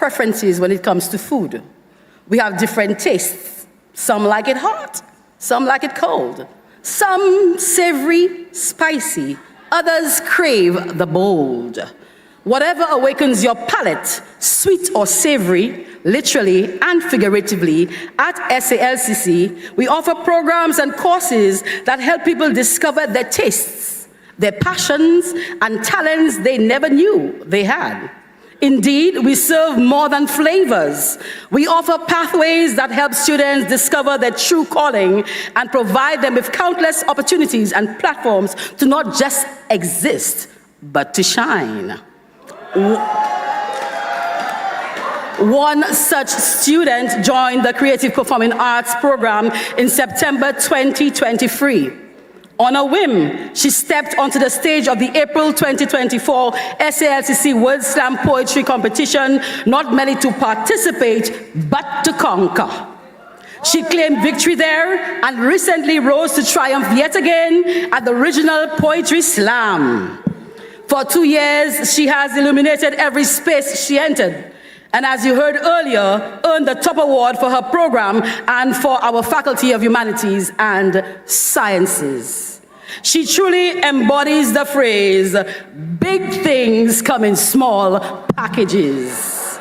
preferences when it comes to food. We have different tastes. Some like it hot, some like it cold. Some savory, spicy, others crave the bold. Whatever awakens your palate, sweet or savory, literally and figuratively, at SALCC, we offer programs and courses that help people discover their tastes, their passions, and talents they never knew they had. Indeed, we serve more than flavors. We offer pathways that help students discover their true calling and provide them with countless opportunities and platforms to not just exist, but to shine. One such student joined the Creative Performing Arts program in September 2023. On a whim, she stepped onto the stage of the April 2024 SALCC World Slam Poetry Competition, not merely to participate, but to conquer. She claimed victory there and recently rose to triumph yet again at the Regional Poetry Slam. For 2 years, she has illuminated every space she entered, and as you heard earlier, earned the top award for her program and for our Faculty of Humanities and Sciences. She truly embodies the phrase, big things come in small packages.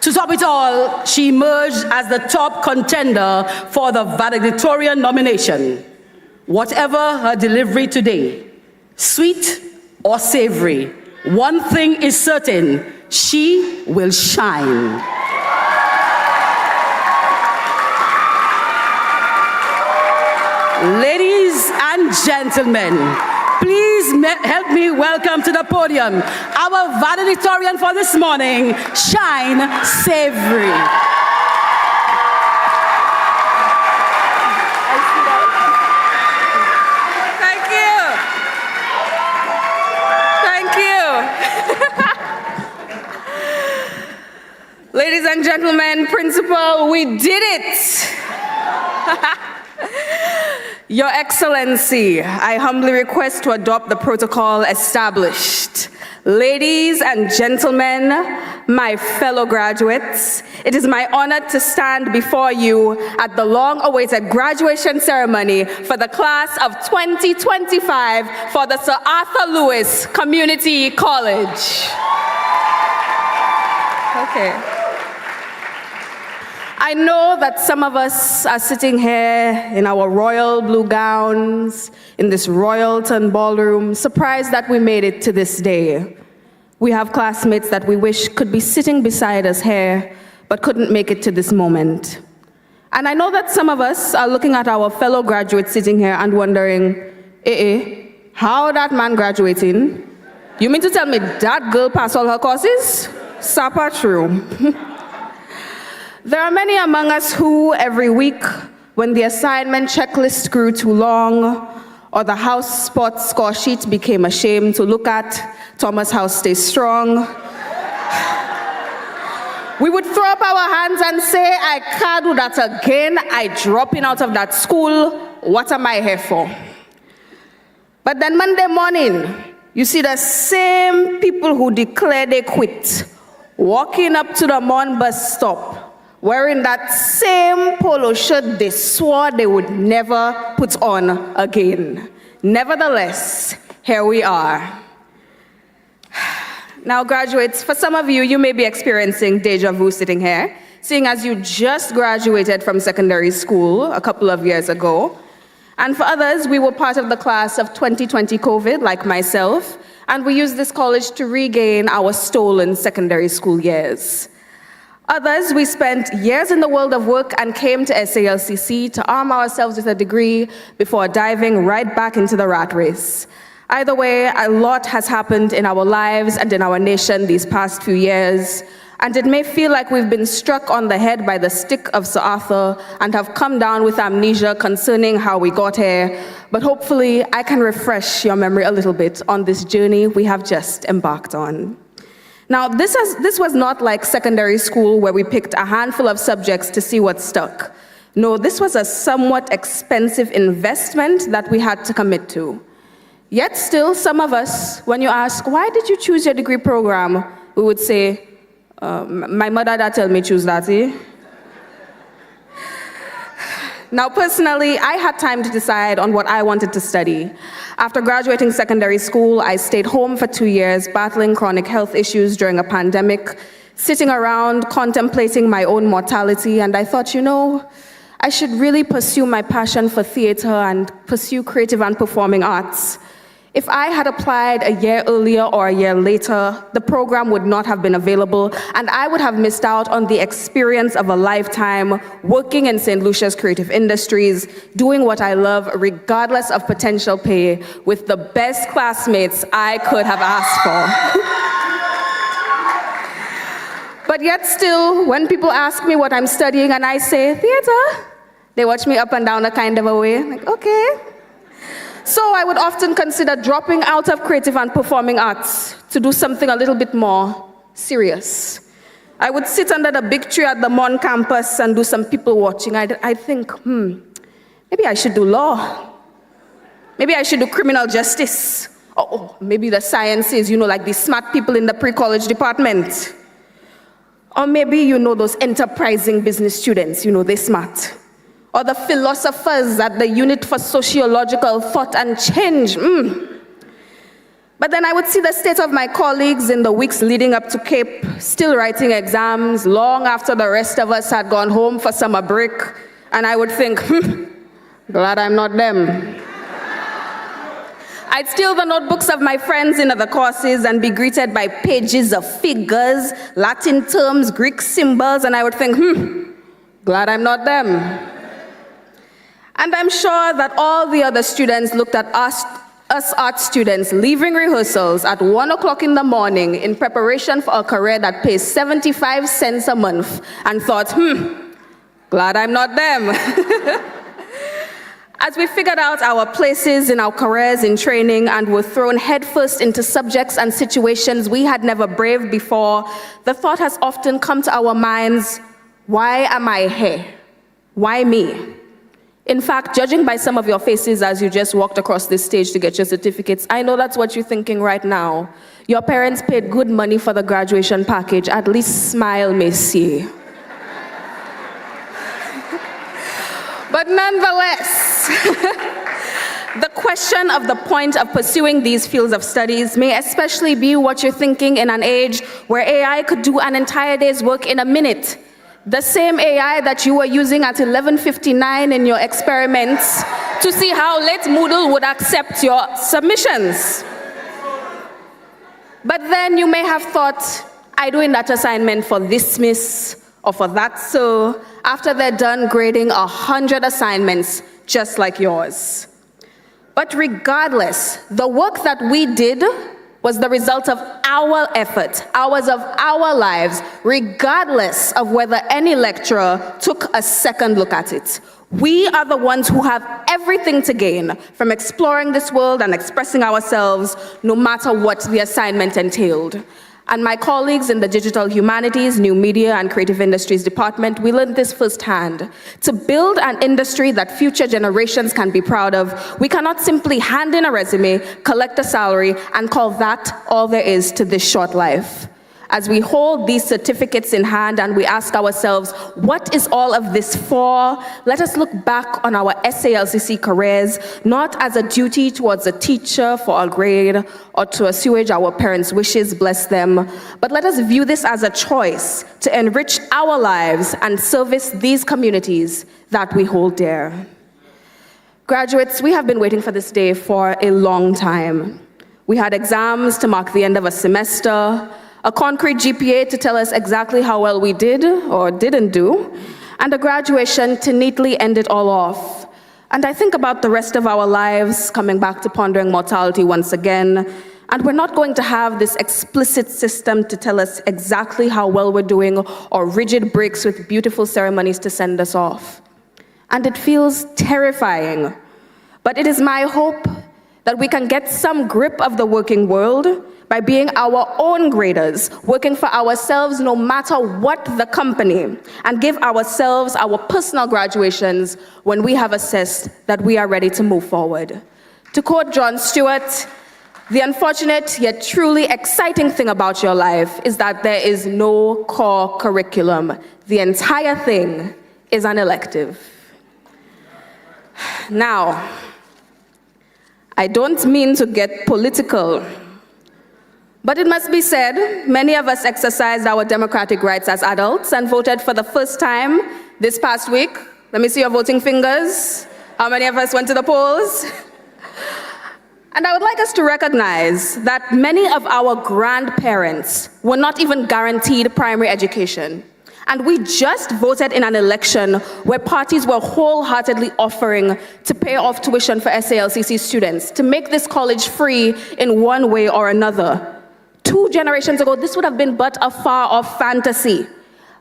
To top it all, she emerged as the top contender for the Valedictorian nomination. Whatever her delivery today, sweet or savory, one thing is certain, she will shine. Ladies and gentlemen, please help me welcome to the podium our valedictorian for this morning, Shyne Savory. Thank you. Ladies and gentlemen, principal, we did it. Your Excellency, I humbly request to adopt the protocol established. Ladies and gentlemen, my fellow graduates, it is my honor to stand before you at the long-awaited graduation ceremony for the class of 2025 for the Sir Arthur Lewis Community College. Okay. I know that some of us are sitting here in our royal blue gowns, in this Royalton ballroom, surprised that we made it to this day. We have classmates that we wish could be sitting beside us here, but couldn't make it to this moment. And I know that some of us are looking at our fellow graduates sitting here and wondering, how that man graduating? You mean to tell me that girl passed all her courses? Sapa true. There are many among us who, every week, when the assignment checklist grew too long, or the house sports score sheet became a shame to look at, Thomas House stays strong, we would throw up our hands and say, I can't do that again, I dropping out of that school, what am I here for? But then Monday morning, you see the same people who declare they quit, walking up to the Mon bus stop, wearing that same polo shirt they swore they would never put on again. Nevertheless, here we are. Now, graduates, for some of you, you may be experiencing deja vu sitting here, seeing as you just graduated from secondary school a couple of years ago. And for others, we were part of the class of 2020 COVID, like myself, and we used this college to regain our stolen secondary school years. Others, we spent years in the world of work and came to SALCC to arm ourselves with a degree before diving right back into the rat race. Either way, a lot has happened in our lives and in our nation these past few years, and it may feel like we've been struck on the head by the stick of Sir Arthur and have come down with amnesia concerning how we got here, but hopefully I can refresh your memory a little bit on this journey we have just embarked on. Now, this was not like secondary school where we picked a handful of subjects to see what stuck. No, this was a somewhat expensive investment that we had to commit to. Yet still, some of us, when you ask, why did you choose your degree program? We would say, My mother that tell me choose that, eh? Now, personally, I had time to decide on what I wanted to study. After graduating secondary school, I stayed home for 2 years, battling chronic health issues during a pandemic, sitting around contemplating my own mortality, and I thought, I should really pursue my passion for theater and pursue creative and performing arts. If I had applied a year earlier or a year later, the program would not have been available, and I would have missed out on the experience of a lifetime working in St. Lucia's creative industries, doing what I love regardless of potential pay, with the best classmates I could have asked for. But yet still, when people ask me what I'm studying and I say theater, they watch me up and down a kind of a way, like, okay. So I would often consider dropping out of creative and performing arts to do something a little bit more serious. I would sit under the big tree at the Mon campus and do some people watching. I'd think, maybe I should do law. Maybe I should do criminal justice. Or maybe the sciences, like the smart people in the pre-college department. Or maybe, those enterprising business students, they're smart. Or the philosophers at the Unit for Sociological Thought and Change. But then I would see the state of my colleagues in the weeks leading up to CAPE, still writing exams long after the rest of us had gone home for summer break, and I would think, glad I'm not them. I'd steal the notebooks of my friends in other courses and be greeted by pages of figures, Latin terms, Greek symbols, and I would think, glad I'm not them. And I'm sure that all the other students looked at us art students leaving rehearsals at 1 o'clock in the morning in preparation for a career that pays 75 cents a month and thought, glad I'm not them. As we figured out our places in our careers in training and were thrown headfirst into subjects and situations we had never braved before, the thought has often come to our minds, why am I here? Why me? In fact, judging by some of your faces as you just walked across this stage to get your certificates, I know that's what you're thinking right now. Your parents paid good money for the graduation package. At least smile, Messi. But nonetheless, the question of the point of pursuing these fields of studies may especially be what you're thinking in an age where AI could do an entire day's work in a minute. The same AI that you were using at 11:59 in your experiments to see how late Moodle would accept your submissions. But then you may have thought, I'm doing that assignment for this miss or for that so, after they're done grading 100 assignments just like yours. But regardless, the work that we did was the result of our effort, hours of our lives, regardless of whether any lecturer took a second look at it. We are the ones who have everything to gain from exploring this world and expressing ourselves, no matter what the assignment entailed. And my colleagues in the Digital Humanities, New Media, and Creative Industries Department, we learned this firsthand. To build an industry that future generations can be proud of, we cannot simply hand in a resume, collect a salary, and call that all there is to this short life. As we hold these certificates in hand and we ask ourselves, what is all of this for? Let us look back on our SALCC careers, not as a duty towards a teacher for a grade or to assuage our parents' wishes, bless them, but let us view this as a choice to enrich our lives and service these communities that we hold dear. Graduates, we have been waiting for this day for a long time. We had exams to mark the end of a semester, a concrete GPA to tell us exactly how well we did or didn't do, and a graduation to neatly end it all off. And I think about the rest of our lives, coming back to pondering mortality once again, and we're not going to have this explicit system to tell us exactly how well we're doing or rigid breaks with beautiful ceremonies to send us off. And it feels terrifying, but it is my hope that we can get some grip of the working world by being our own graders, working for ourselves no matter what the company, and give ourselves our personal graduations when we have assessed that we are ready to move forward. To quote John Stewart, The unfortunate yet truly exciting thing about your life is that there is no core curriculum. The entire thing is an elective. Now, I don't mean to get political, but it must be said, many of us exercised our democratic rights as adults and voted for the first time this past week. Let me see your voting fingers. How many of us went to the polls? And I would like us to recognize that many of our grandparents were not even guaranteed primary education. And we just voted in an election where parties were wholeheartedly offering to pay off tuition for SALCC students, to make this college free in one way or another. 2 generations ago, this would have been but a far-off fantasy.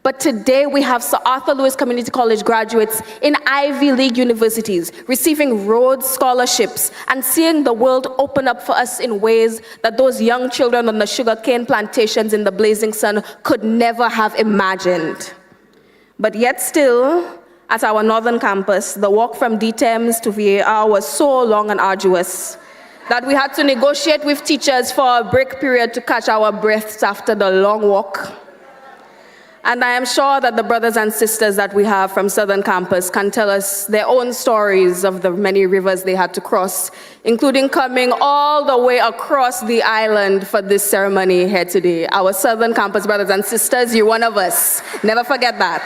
But today we have Sir Arthur Lewis Community College graduates in Ivy League universities receiving Rhodes scholarships and seeing the world open up for us in ways that those young children on the sugarcane plantations in the blazing sun could never have imagined. But yet still, at our northern campus, the walk from DTEMS to VAR was so long and arduous that we had to negotiate with teachers for a break period to catch our breaths after the long walk. And I am sure that the brothers and sisters that we have from Southern Campus can tell us their own stories of the many rivers they had to cross, including coming all the way across the island for this ceremony here today. Our Southern Campus brothers and sisters, you're one of us. Never forget that.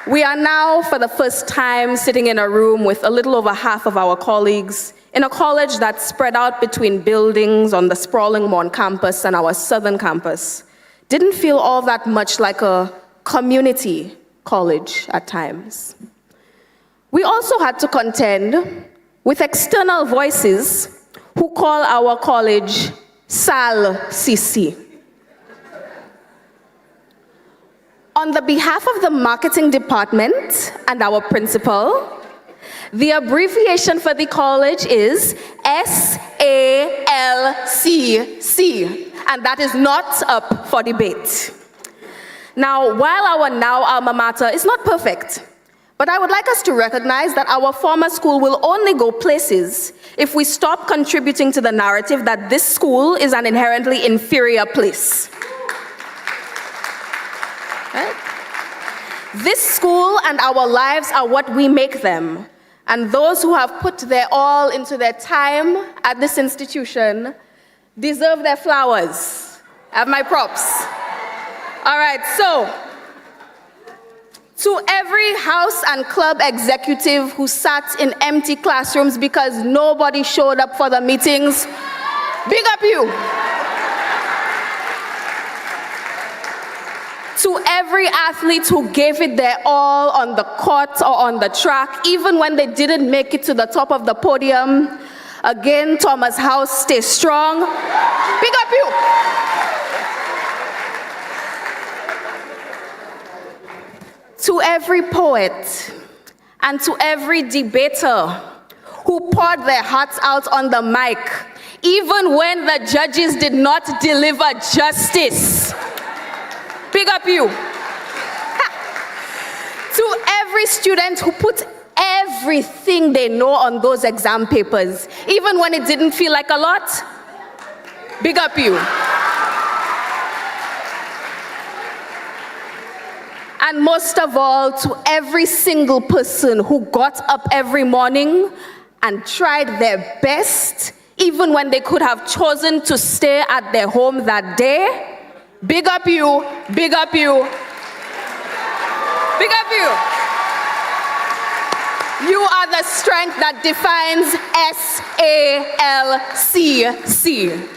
We are now, for the first time, sitting in a room with a little over half of our colleagues in a college that's spread out between buildings on the sprawling Mon campus and our Southern Campus. Didn't feel all that much like a community college at times. We also had to contend with external voices who call our college SALCC. On the behalf of the marketing department and our principal, the abbreviation for the college is SALCC. And that is not up for debate. Now, while our now alma mater is not perfect, but I would like us to recognize that our former school will only go places if we stop contributing to the narrative that this school is an inherently inferior place. Right? This school and our lives are what we make them. And those who have put their all into their time at this institution deserve their flowers. I have my props. All right, so to every house and club executive who sat in empty classrooms because nobody showed up for the meetings, big up you. To every athlete who gave it their all on the court or on the track, even when they didn't make it to the top of the podium, again, Thomas House, stay strong. Big up you. To every poet and to every debater who poured their hearts out on the mic, even when the judges did not deliver justice. Big up you. To every student who put everything they know on those exam papers, even when it didn't feel like a lot, big up you. And most of all, to every single person who got up every morning and tried their best, even when they could have chosen to stay at their home that day, big up you, big up you, big up you. You are the strength that defines SALCC.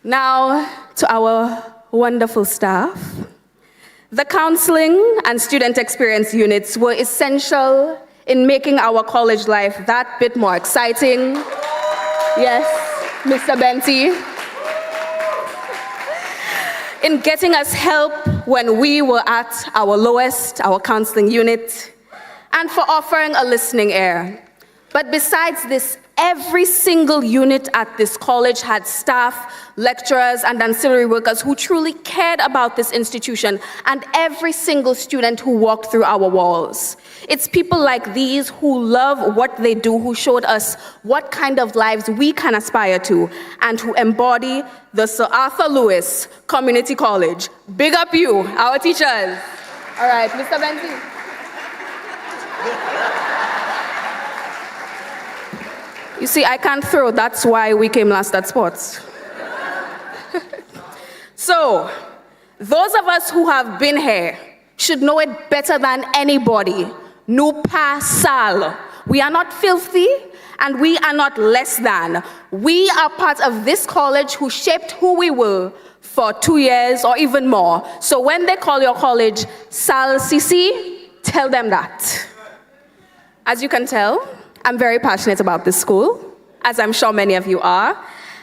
Now, to our wonderful staff. The counseling and student experience units were essential in making our college life that bit more exciting. Yes, Mr. Benty. In getting us help when we were at our lowest, our counseling unit, and for offering a listening ear. But besides this every single unit at this college had staff, lecturers, and ancillary workers who truly cared about this institution, and every single student who walked through our walls. It's people like these who love what they do, who showed us what kind of lives we can aspire to, and who embody the Sir Arthur Lewis Community College. Big up you, our teachers. All right, Mr. Benzi. You see, I can't throw, that's why we came last at sports. So, those of us who have been here should know it better than anybody. Nous pas sales. We are not filthy, and we are not less than. We are part of this college who shaped who we were for 2 years or even more. So when they call your college Sal Sisi, tell them that. As you can tell, I'm very passionate about this school, as I'm sure many of you are.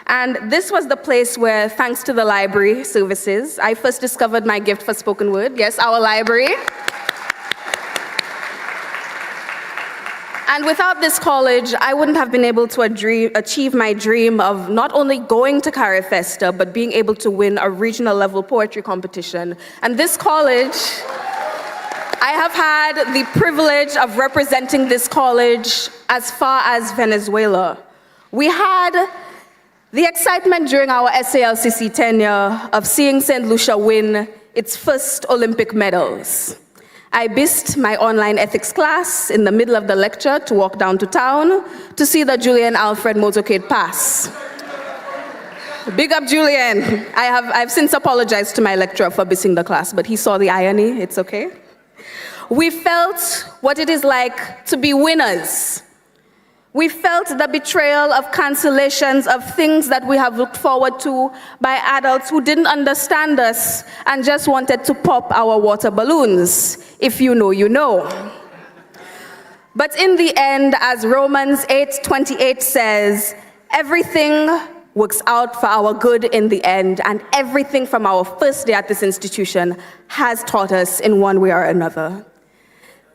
And this was the place where, thanks to the library services, I first discovered my gift for spoken word. Yes, our library. And without this college, I wouldn't have been able to achieve my dream of not only going to Carifesta, but being able to win a regional level poetry competition. And this college, I have had the privilege of representing this college as far as Venezuela. We had the excitement during our SALCC tenure of seeing St. Lucia win its first Olympic medals. I missed my online ethics class in the middle of the lecture to walk down to town to see the Julian Alfred motorcade pass. Big up Julian. I've since apologized to my lecturer for missing the class, but he saw the irony, it's okay. We felt what it is like to be winners. We felt the betrayal of cancellations of things that we have looked forward to by adults who didn't understand us and just wanted to pop our water balloons. If you know, you know. But in the end, as Romans 8:28 says, everything works out for our good in the end, and everything from our first day at this institution has taught us in one way or another.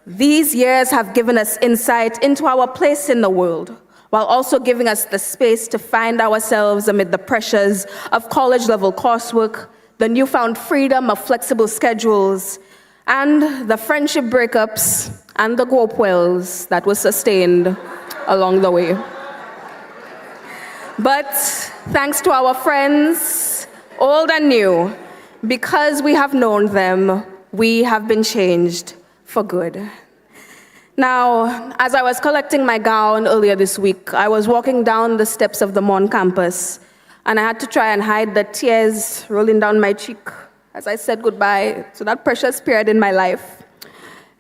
These years have given us insight into our place in the world, while also giving us the space to find ourselves amid the pressures of college-level coursework, the newfound freedom of flexible schedules, and the friendship breakups and the grope wells that were sustained along the way. But thanks to our friends, old and new, because we have known them, we have been changed for good. Now, as I was collecting my gown earlier this week, I was walking down the steps of the Mon campus, and I had to try and hide the tears rolling down my cheek as I said goodbye to that precious period in my life.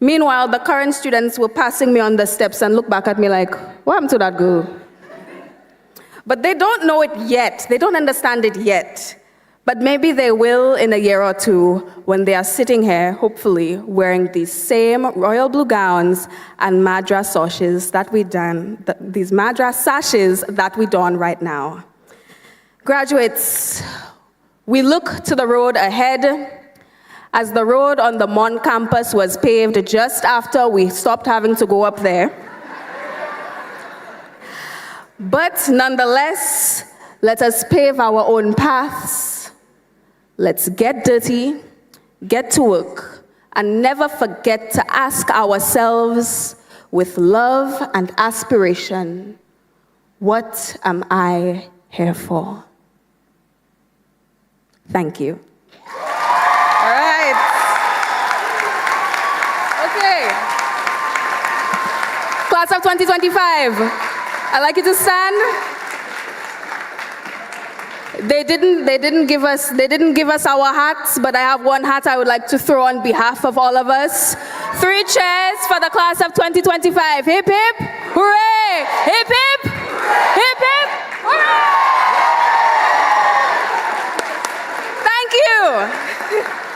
Meanwhile, the current students were passing me on the steps and looked back at me like, what happened to that girl? But they don't know it yet. They don't understand it yet. But maybe they will in a year or two when they are sitting here, hopefully, wearing these same royal blue gowns and madras sashes that we don, these madras sashes that we don right now. Graduates, we look to the road ahead as the road on the Mon campus was paved just after we stopped having to go up there. But nonetheless, let us pave our own paths. Let's get dirty, get to work, and never forget to ask ourselves with love and aspiration, what am I here for? Thank you. All right. Okay. Class of 2025, I'd like you to stand. They didn't give us our hats, but I have one hat I would like to throw on behalf of all of us. 3 cheers for the class of 2025. Hip hip, hooray! Hip hip, hip hip, hooray! Thank you.